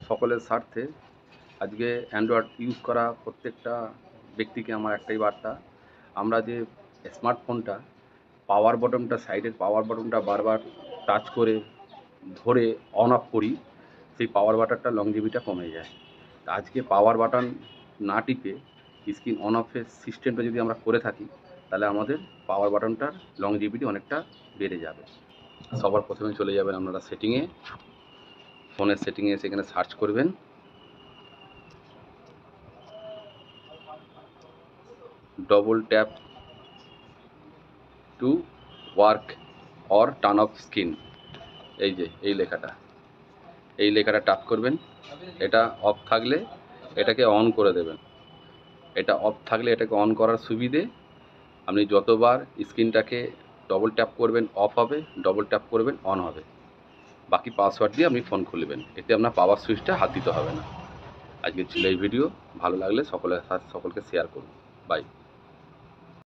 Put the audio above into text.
সকলের স্বার্থে আজকে অ্যান্ড্রয়েড ইউজ করা প্রত্যেকটা ব্যক্তিকে আমার একটাই বার্তা, আমরা যে স্মার্টফোনটা পাওয়ার বটনটা, সাইডের পাওয়ার বটনটা বারবার টাচ করে ধরে অন অফ করি, সেই পাওয়ার বাটনটা লংজিভিটা কমে যায়। তা আজকে পাওয়ার বাটন না টিপে স্ক্রিন অন অফের সিস্টেমটা যদি আমরা করে থাকি, তাহলে আমাদের পাওয়ার বাটনটার লংজিভিটি অনেকটা বেড়ে যাবে। সবার প্রথমে চলে যাবেন আপনারা সেটিংয়ে, ফোনের সেটিংয়ে এসে এখানে সার্চ করবেন double tap to work or turn off screen. এই যে এই লেখাটা টাচ করবেন। এটা অফ থাকলে এটাকে অন করে দেবেন। এটা অফ থাকলে এটাকে অন করার সুবিধে, আপনি যতবার স্ক্রিনটাকে ডবল ট্যাপ করবেন অফ হবে, ডবল ট্যাপ করবেন অন হবে। বাকি পাসওয়ার্ড দিয়ে আপনি ফোন খুলবেন, এতে আপনার পাওয়ার সুইচটা হাত দিতে হবে না। আজকে ছিল এই ভিডিও, ভালো লাগলে সকলকে শেয়ার করুন। বাই।